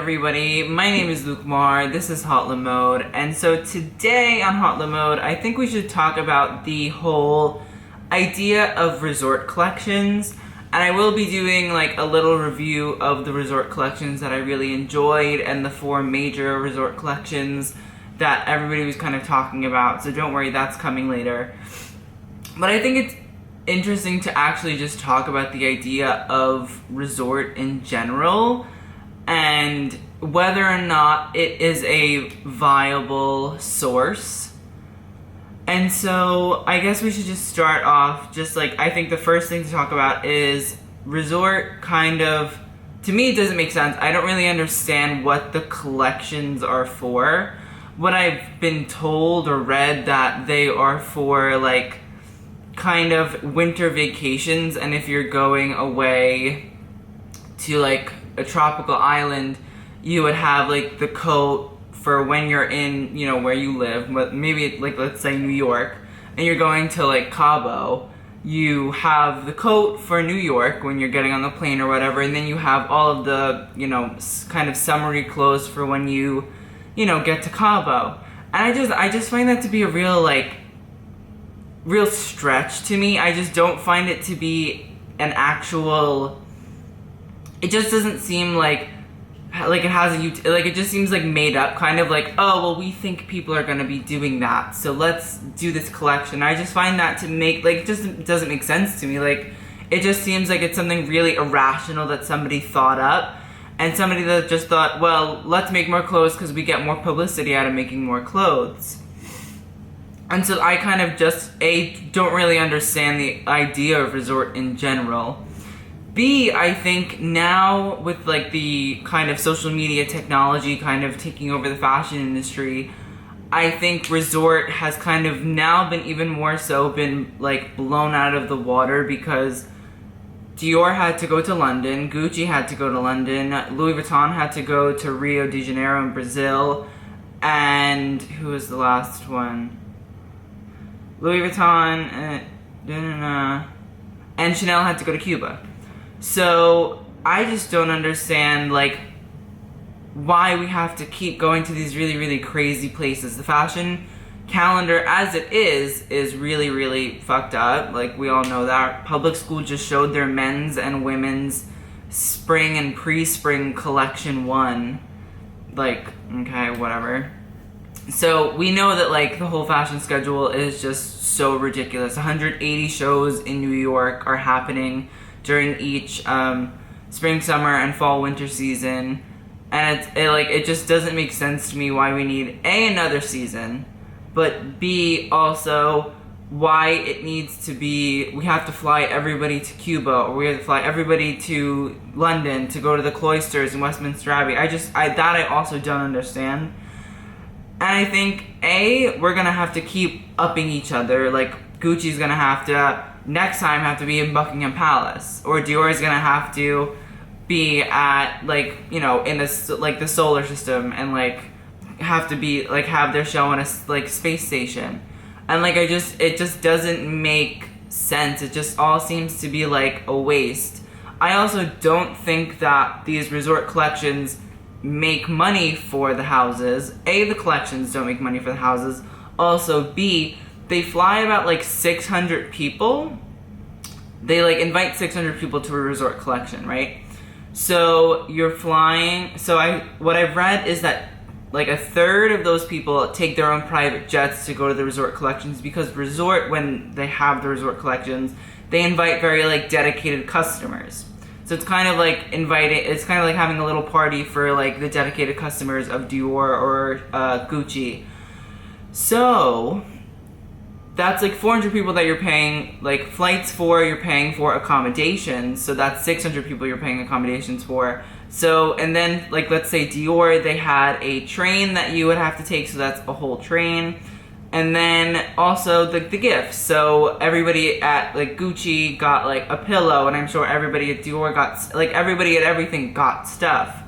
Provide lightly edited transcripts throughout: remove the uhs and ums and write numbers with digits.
everybody? My name is Luke Marr. This is Hot Lamode. And so today on Hot Lamode, I think we should talk about the whole idea of resort collections. And I will be doing like a little review of the resort collections that I really enjoyed and the 4 major resort collections that everybody was kind of talking about. So don't worry, that's coming later. But I think it's interesting to actually just talk about the idea of resort in general and whether or not it is a viable source. And so I guess we should just start off just like, I think the first thing to talk about is resort kind of, to me it doesn't make sense. I don't really understand what the collections are for. What I've been told or read that they are for like kind of winter vacations, and if you're going away to like a tropical island, you would have like the coat for when you're in, you know, where you live, but maybe like let's say New York, and you're going to like Cabo, you have the coat for New York when you're getting on the plane or whatever, and then you have all of the, you know, kind of summery clothes for when you know, get to Cabo. And I just find that to be a real stretch to me. I just don't find it to be an actual, it just doesn't seem like it has a, like it just seems like made up, kind of like, oh, well, we think people are gonna be doing that, so let's do this collection. I just find that to make, like, it just doesn't make sense to me. Like, it just seems like it's something really irrational that somebody thought up, and somebody that just thought, well, let's make more clothes because we get more publicity out of making more clothes. And so I kind of just, A, don't really understand the idea of resort in general. B, I think now with like the kind of social media technology kind of taking over the fashion industry, I think resort has kind of now been even more so been like blown out of the water, because Dior had to go to London, Gucci had to go to London, Louis Vuitton had to go to Rio de Janeiro in Brazil, and who was the last one? Louis Vuitton, and Chanel had to go to Cuba. So I just don't understand like why we have to keep going to these really crazy places. The fashion calendar as it is really fucked up. Like, we all know that. Public School just showed their men's and women's spring and pre-spring collection 1. Like, okay, whatever. So we know that like the whole fashion schedule is just so ridiculous. 180 shows in New York are happening during each spring, summer, and fall, winter season, and it just doesn't make sense to me why we need A, another season, but B, also why it needs to be, we have to fly everybody to Cuba, or we have to fly everybody to London to go to the cloisters in Westminster Abbey. I also don't understand. And I think, A, we're gonna have to keep upping each other. Like, Gucci's gonna have to, next time, have to be in Buckingham Palace. Or Dior's gonna have to be at, like, you know, in this, like, the solar system, and, like, have to be, like, have their show on a, like, space station. And, like, it just doesn't make sense. It just all seems to be, like, a waste. I also don't think that these resort collections make money for the houses. A, the collections don't make money for the houses. Also, B, they fly about like 600 people. They like invite 600 people to a resort collection, right? So you're flying, what I've read is that like a third of those people take their own private jets to go to the resort collections, because resort, when they have the resort collections, they invite very like dedicated customers. So it's kind of like it's kind of like having a little party for like the dedicated customers of Dior or Gucci. So that's like 400 people that you're paying like flights for, you're paying for accommodations. So that's 600 people you're paying accommodations for. So, and then like let's say Dior, they had a train that you would have to take, so that's a whole train. And then also the gifts. So everybody at like Gucci got like a pillow, and I'm sure everybody at Dior got, like everybody at everything got stuff.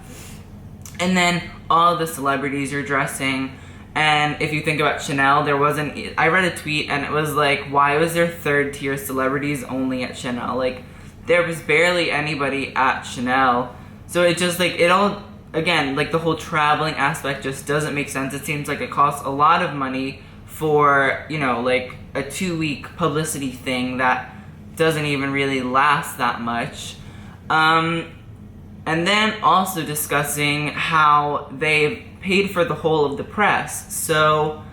And then all the celebrities are dressing. And if you think about Chanel, I read a tweet and it was like, why was there 3rd tier celebrities only at Chanel? Like, there was barely anybody at Chanel. So it just like, it all again, like the whole traveling aspect just doesn't make sense. It seems like it costs a lot of money for, you know, like a 2-week publicity thing that doesn't even really last that much. And then also discussing how they've paid for the whole of the press. So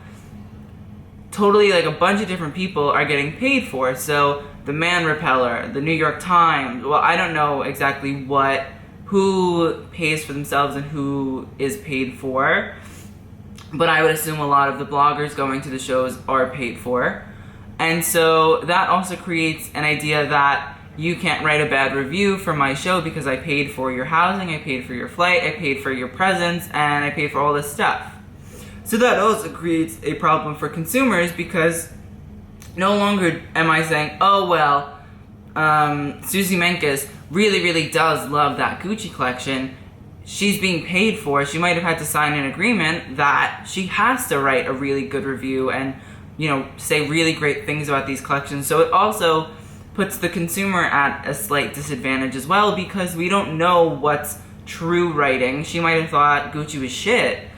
totally, like, a bunch of different people are getting paid for it. So the Man Repeller, the New York Times, well, I don't know exactly who pays for themselves and who is paid for, but I would assume a lot of the bloggers going to the shows are paid for. And so that also creates an idea that you can't write a bad review for my show because I paid for your housing, I paid for your flight, I paid for your presence, and I paid for all this stuff. So that also creates a problem for consumers because no longer am I saying, oh, well, Susie Menkes really, really does love that Gucci collection. She's being paid for it. She might have had to sign an agreement that she has to write a really good review and, you know, say really great things about these collections. So it also puts the consumer at a slight disadvantage as well because we don't know what's true writing. She might have thought Gucci was shit.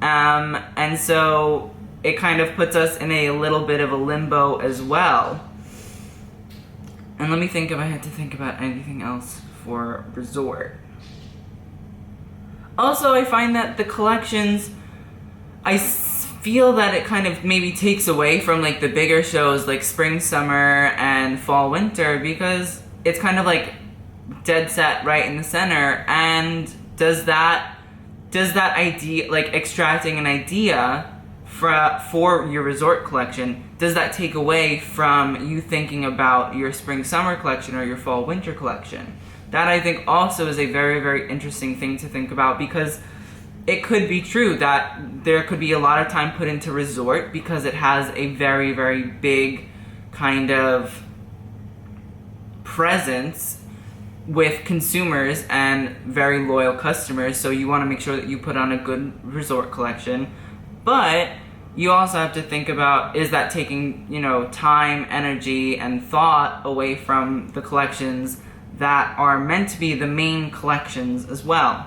And so it kind of puts us in a little bit of a limbo as well. And let me think if I had to think about anything else for Resort. Also, I find that the collections, I feel that it kind of maybe takes away from like the bigger shows like spring, summer, and fall, winter, because it's kind of like dead set right in the center. And does that idea, like extracting an idea for your resort collection, does that take away from you thinking about your spring, summer collection or your fall, winter collection? That I think also is a very, very interesting thing to think about, because it could be true that there could be a lot of time put into resort because it has a very, very big kind of presence with consumers and very loyal customers, so you want to make sure that you put on a good resort collection. But you also have to think about, is that taking, you know, time, energy, and thought away from the collections that are meant to be the main collections as well?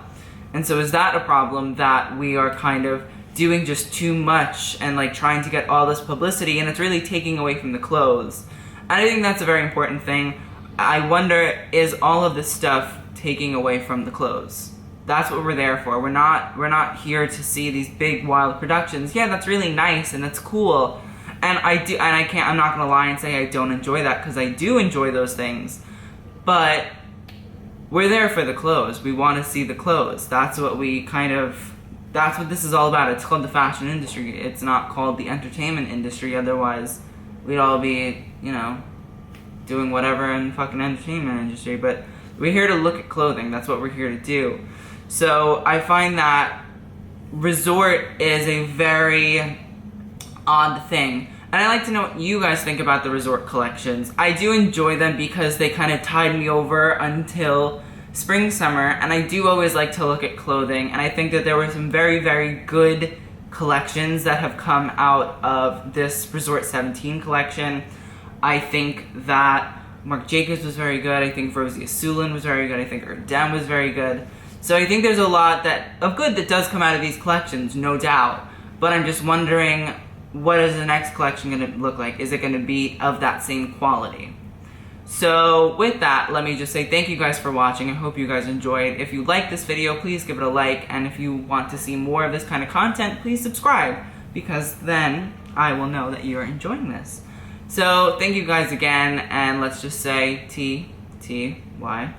And so is that a problem, that we are kind of doing just too much and like trying to get all this publicity and it's really taking away from the clothes? And I think that's a very important thing. I wonder, is all of this stuff taking away from the clothes? That's what we're there for. We're not here to see these big wild productions. Yeah, that's really nice and that's cool. And I'm not gonna lie and say I don't enjoy that, because I do enjoy those things. But we're there for the clothes. We want to see the clothes. That's what this is all about. It's called the fashion industry. It's not called the entertainment industry. Otherwise, we'd all be, you know, doing whatever in the fucking entertainment industry. But we're here to look at clothing. That's what we're here to do. So I find that resort is a very odd thing. And I'd like to know what you guys think about the resort collections. I do enjoy them because they kind of tide me over until spring, summer, and I do always like to look at clothing, and I think that there were some very, very good collections that have come out of this Resort 17 collection. I think that Marc Jacobs was very good. I think Rosie Asulin was very good. I think Erdem was very good. So I think there's a lot of good that does come out of these collections, no doubt. But I'm just wondering, what is the next collection going to look like? Is it going to be of that same quality? So with that, let me just say thank you guys for watching. I hope you guys enjoyed. If you like this video, please give it a like. And if you want to see more of this kind of content, please subscribe, because then I will know that you're enjoying this. So thank you guys again, and let's just say TTYL.